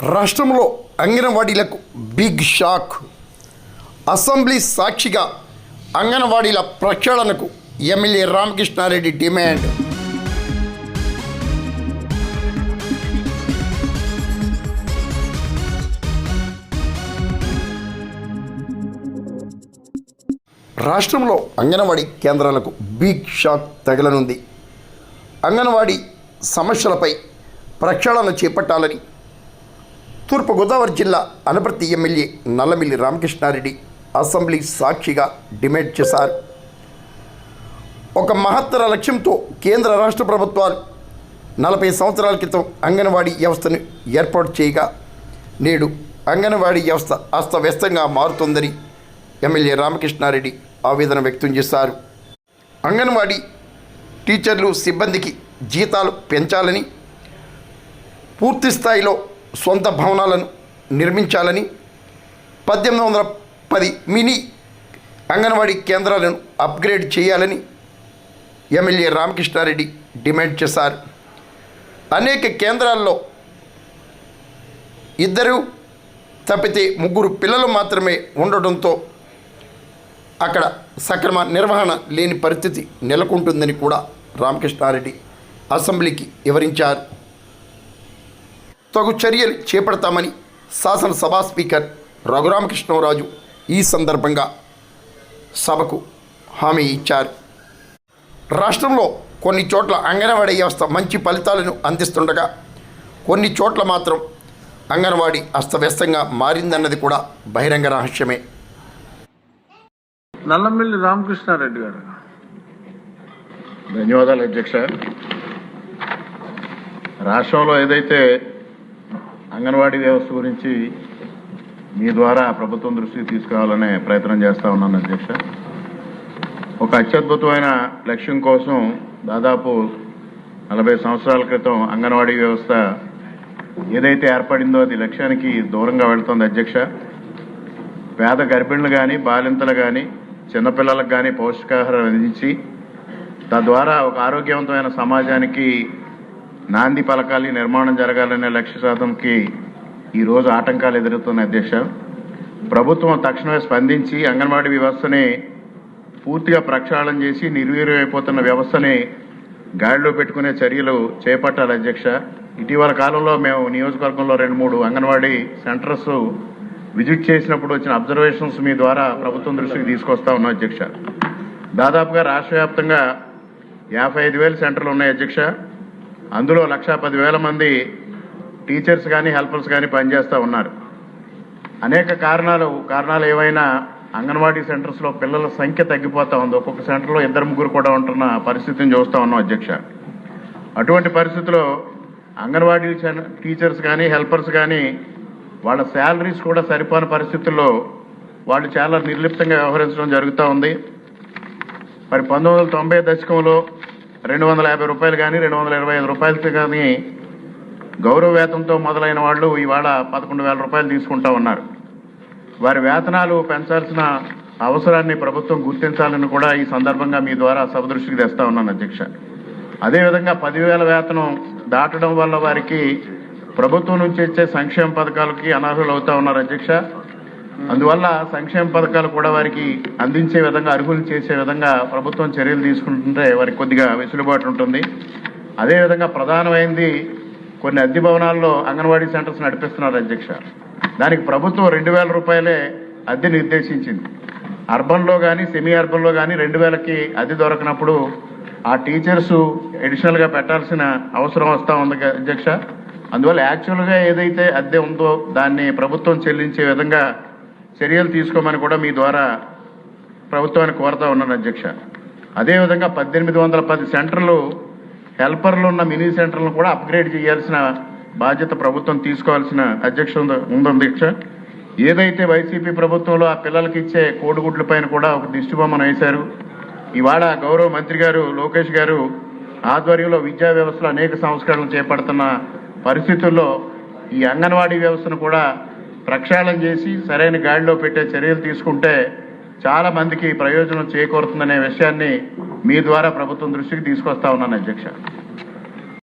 రాష్ట్రంలో అంగన్వాడీలకు big shock. Assembly సాక్షిగా అంగన్వాడీల ప్రక్షాళనకు ఎమ్మెల్యే రామకృష్ణారెడ్డి డిమాండ్. రాష్ట్రంలో అంగన్వాడీ కేంద్రాలకు బిగ్ షాక్ తగలనుంది. అంగన్వాడీ సమస్యలపై ప్రక్షాళన చేపట్టాలని తూర్పుగోదావరి జిల్లా అనపర్తి ఎమ్మెల్యే నల్లమిల్లి రామకృష్ణారెడ్డి అసెంబ్లీ సాక్షిగా డిమాండ్ చేశారు. ఒక మహత్తర లక్ష్యంతో కేంద్ర రాష్ట్ర ప్రభుత్వాలు 40 సంవత్సరాల క్రితం అంగన్వాడీ వ్యవస్థను ఏర్పాటు చేయగా నేడు అంగన్వాడీ వ్యవస్థ అస్తవ్యస్తంగా మారుతోందని ఎమ్మెల్యే రామకృష్ణారెడ్డి ఆవేదన వ్యక్తం చేశారు. అంగన్వాడీ టీచర్లు సిబ్బందికి జీతాలు పెంచాలని, పూర్తి స్థాయిలో సొంత భవనాలను నిర్మించాలని, 1810 మినీ అంగన్వాడీ కేంద్రాలను అప్గ్రేడ్ చేయాలని ఎమ్మెల్యే రామకృష్ణారెడ్డి డిమాండ్ చేశారు. అనేక కేంద్రాల్లో 2 తప్పితే 3 పిల్లలు మాత్రమే ఉండడంతో అక్కడ సక్రమ నిర్వహణ లేని పరిస్థితి నెలకొంటుందని కూడా రామకృష్ణారెడ్డి అసెంబ్లీకి వివరించారు. తగు చర్యలు చేపడతామని శాసనసభ స్పీకర్ రఘురామకృష్ణరాజు ఈ సందర్భంగా సభకు హామీ ఇచ్చారు. రాష్ట్రంలో కొన్ని చోట్ల అంగన్వాడీ వ్యవస్థ మంచి ఫలితాలను అందిస్తుండగా కొన్ని చోట్ల మాత్రం అంగన్వాడీ అస్తవ్యస్తంగా మారిందన్నది కూడా బహిరంగ రహస్యమే. నల్లమిల్లి రామకృష్ణారెడ్డి గారు. ధన్యవాదాలు అధ్యక్ష. రాష్ట్రంలో ఏదైతే అంగన్వాడీ వ్యవస్థ గురించి మీ ద్వారా ప్రభుత్వం దృష్టికి తీసుకురావాలనే ప్రయత్నం చేస్తూ ఉన్నాను అధ్యక్ష. ఒక అత్యద్భుతమైన లక్ష్యం కోసం దాదాపు 40 సంవత్సరాల క్రితం అంగన్వాడీ వ్యవస్థ ఏదైతే ఏర్పడిందో అది లక్ష్యానికి దూరంగా వెళుతోంది అధ్యక్ష. పేద గర్భిణులు కానీ, బాలింతలు కానీ, చిన్నపిల్లలకు కానీ పౌష్టికాహారం అందించి తద్వారా ఒక ఆరోగ్యవంతమైన సమాజానికి నాంది పలకాలి, నిర్మాణం జరగాలనే లక్ష్య సాధనకి ఈరోజు ఆటంకాలు ఎదురవుతున్నాయి అధ్యక్ష. ప్రభుత్వం తక్షణమే స్పందించి అంగన్వాడీ వ్యవస్థని పూర్తిగా ప్రక్షాళన చేసి నిర్వీర్యమైపోతున్న వ్యవస్థని గాడిలో పెట్టుకునే చర్యలు చేపట్టాలి అధ్యక్ష. ఇటీవల కాలంలో మేము నియోజకవర్గంలో 2-3 అంగన్వాడీ సెంటర్స్ విజిట్ చేసినప్పుడు వచ్చిన అబ్జర్వేషన్స్ మీ ద్వారా ప్రభుత్వం దృష్టికి తీసుకొస్తా ఉన్నాం అధ్యక్ష. దాదాపుగా రాష్ట్ర వ్యాప్తంగా 55,000 సెంటర్లు ఉన్నాయి అధ్యక్ష. అందులో 1,10,000 మంది టీచర్స్ కానీ, హెల్పర్స్ కానీ పనిచేస్తూ ఉన్నారు. అనేక కారణాలు ఏవైనా అంగన్వాడీ సెంటర్స్లో పిల్లల సంఖ్య తగ్గిపోతూ ఉంది. ఒక్కొక్క సెంటర్లో 2-3 కూడా ఉంటున్న పరిస్థితిని చూస్తూ ఉన్నాం అధ్యక్ష. అటువంటి పరిస్థితుల్లో అంగన్వాడీ టీచర్స్ కానీ, హెల్పర్స్ కానీ వాళ్ళ శాలరీస్ కూడా సరిపోని పరిస్థితుల్లో వాళ్ళు చాలా నిర్లిప్తంగా వ్యవహరించడం జరుగుతూ ఉంది. మరి 1990 దశకంలో 250 రూపాయలు కానీ, 225 రూపాయలతో కానీ గౌరవ వేతంతో మొదలైన వాళ్ళు ఇవాళ 11,000 రూపాయలు తీసుకుంటా ఉన్నారు. వారి వేతనాలు పెంచాల్సిన అవసరాన్ని ప్రభుత్వం గుర్తించాలని కూడా ఈ సందర్భంగా మీ ద్వారా సభ దృష్టికి తెస్తా ఉన్నాను అధ్యక్ష. అదేవిధంగా 10,000 వేతనం దాటడం వల్ల వారికి ప్రభుత్వం నుంచి ఇచ్చే సంక్షేమ పథకాలకి అనర్హులు అవుతా ఉన్నారు అధ్యక్ష. అందువల్ల సంక్షేమ పథకాలు కూడా వారికి అందించే విధంగా, అర్హులు చేసే విధంగా ప్రభుత్వం చర్యలు తీసుకుంటుంటే వారికి కొద్దిగా వెసులుబాటు ఉంటుంది. అదేవిధంగా ప్రధానమైంది కొన్ని అద్దె భవనాల్లో అంగన్వాడీ సెంటర్స్ నడిపిస్తున్నారు అధ్యక్ష. దానికి ప్రభుత్వం 2,000 రూపాయలే అద్దె నిర్దేశించింది. అర్బన్లో కానీ, సెమీ అర్బన్లో కానీ 2,000కి అద్దె దొరకనప్పుడు ఆ టీచర్స్ అడిషనల్గా పెట్టాల్సిన అవసరం వస్తూ ఉంది అధ్యక్ష. అందువల్ల యాక్చువల్గా ఏదైతే అద్దె ఉందో దాన్ని ప్రభుత్వం చెల్లించే విధంగా చర్యలు తీసుకోమని కూడా మీ ద్వారా ప్రభుత్వాన్ని కోరుతా ఉన్నాను అధ్యక్ష. అదేవిధంగా 1,810 సెంటర్లు హెల్పర్లు ఉన్న మినీ సెంటర్లను కూడా అప్గ్రేడ్ చేయాల్సిన బాధ్యత ప్రభుత్వం తీసుకోవాల్సిన ఉంది అధ్యక్ష. ఏదైతే వైసీపీ ప్రభుత్వంలో ఆ పిల్లలకి ఇచ్చే కోడిగుడ్ల పైన కూడా ఒక దిష్టిబొమ్మను వేశారు. ఇవాళ గౌరవ మంత్రి గారు లోకేష్ గారు ఆధ్వర్యంలో విద్యా వ్యవస్థలో అనేక సంస్కరణలు చేపడుతున్న పరిస్థితుల్లో ఈ అంగన్వాడీ వ్యవస్థను కూడా ప్రక్షాళన చేసి సరైన గాడిలో పెట్టే చర్యలు తీసుకుంటే చాలా మందికి ప్రయోజనం చేకూరుతుందనే విషయాన్ని మీ ద్వారా ప్రభుత్వం దృష్టికి తీసుకొస్తా ఉన్నాను అధ్యక్ష.